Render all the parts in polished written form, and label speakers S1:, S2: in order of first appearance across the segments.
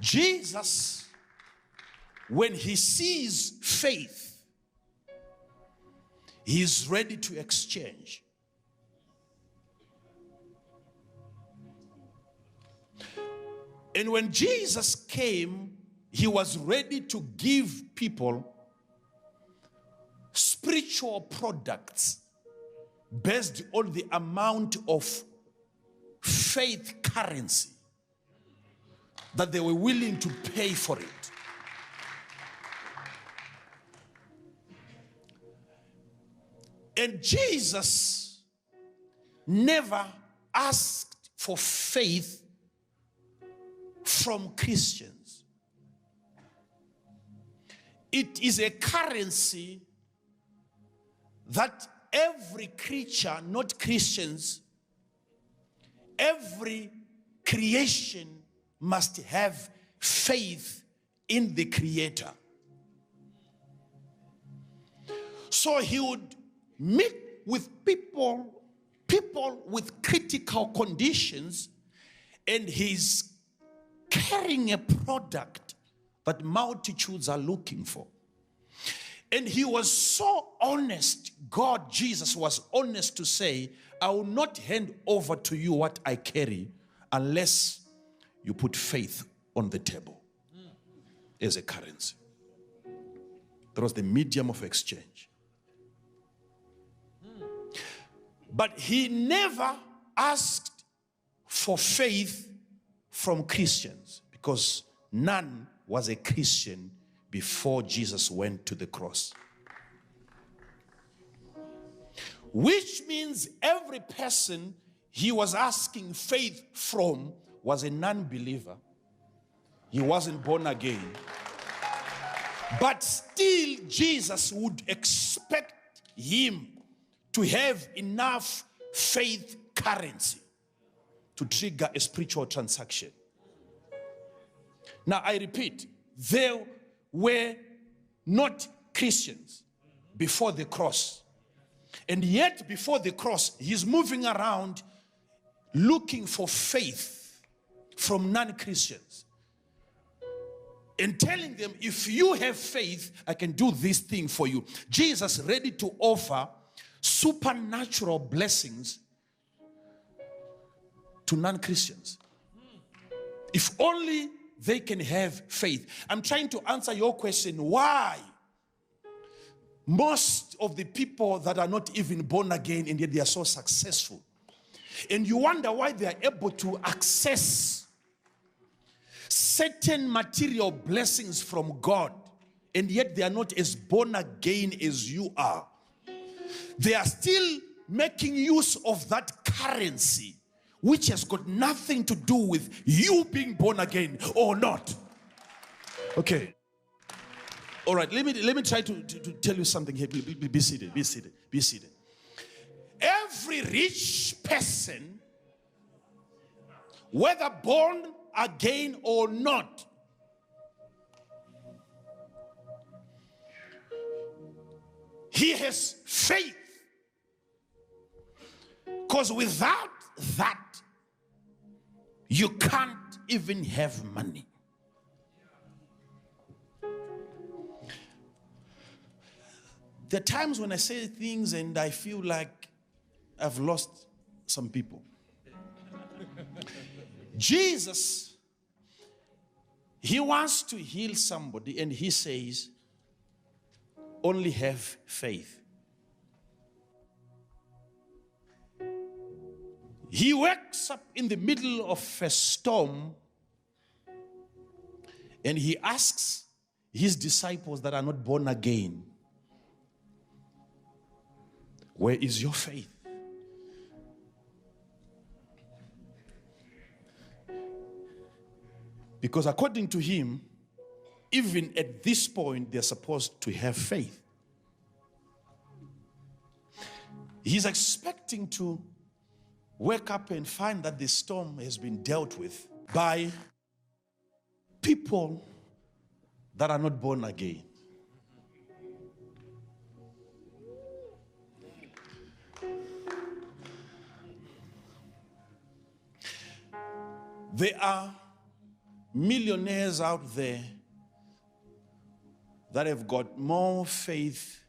S1: Jesus, when he sees faith, he is ready to exchange. And when Jesus came, he was ready to give people spiritual products based on the amount of faith currency that they were willing to pay for it. And Jesus never asked for faith from Christians. It is a currency that every creature, not Christians, every creation must have faith in the Creator. So he would meet with people with critical conditions, and he's carrying a product that multitudes are looking for. And he was so honest, God, Jesus was honest to say, I will not hand over to you what I carry unless you put faith on the table as a currency. That was the medium of exchange. But he never asked for faith from Christians, because none was a Christian before Jesus went to the cross. Which means every person he was asking faith from was a non-believer. He wasn't born again. But still, Jesus would expect him to have enough faith currency to trigger a spiritual transaction. Now, I repeat, they were not Christians before the cross. And yet, before the cross, he's moving around looking for faith from non-Christians and telling them, if you have faith, I can do this thing for you. Jesus ready to offer supernatural blessings to non-Christians. If only they can have faith. I'm trying to answer your question, why most of the people that are not even born again and yet they are so successful. And you wonder why they are able to access certain material blessings from God and yet they are not as born again as you are. They are still making use of that currency, which has got nothing to do with you being born again or not. Okay. All right, let me try to tell you something here. Be seated. Every rich person, whether born again or not, he has faith. Because without that, you can't even have money. There are times when I say things and I feel like I've lost some people. Jesus, he wants to heal somebody and he says, only have faith. He wakes up in the middle of a storm and he asks his disciples that are not born again, where is your faith? Because according to him, even at this point, they're supposed to have faith. He's expecting to wake up and find that the storm has been dealt with by people that are not born again. There are millionaires out there that have got more faith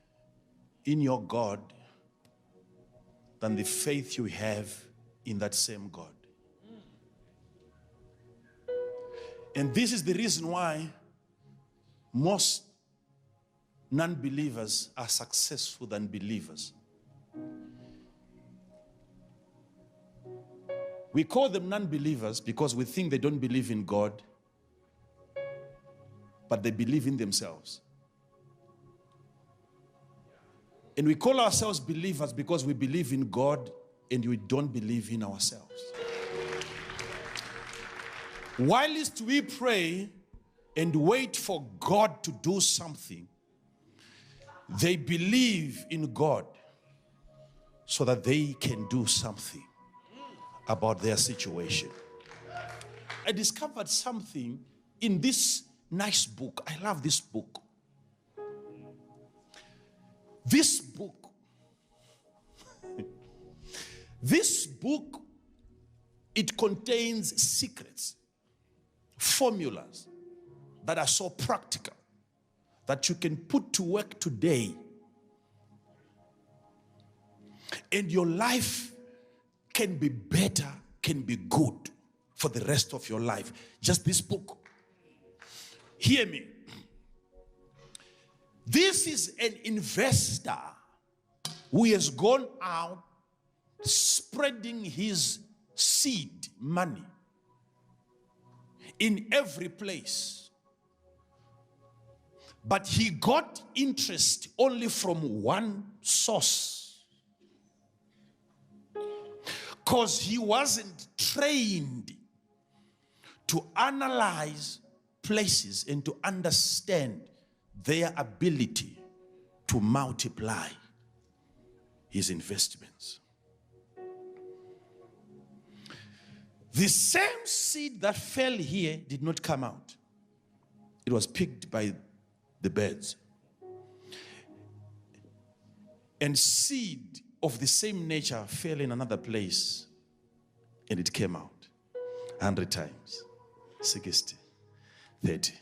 S1: in your God than the faith you have in that same God. And this is the reason why most non-believers are successful than believers. We call them non-believers because we think they don't believe in God, but they believe in themselves. And we call ourselves believers because we believe in God and we don't believe in ourselves. Whilst we pray and wait for God to do something, they believe in God so that they can do something about their situation. I discovered something in this nice book. I love this book. This book, it contains secrets, formulas that are so practical that you can put to work today, and your life can be better, can be good for the rest of your life. Just this book. Hear me. This is an investor who has gone out spreading his seed money in every place. But he got interest only from one source, because he wasn't trained to analyze places and to understand their ability to multiply his investments. The same seed that fell here did not come out. It was picked by the birds. And seed of the same nature fell in another place, and it came out 100 times, 60, 30.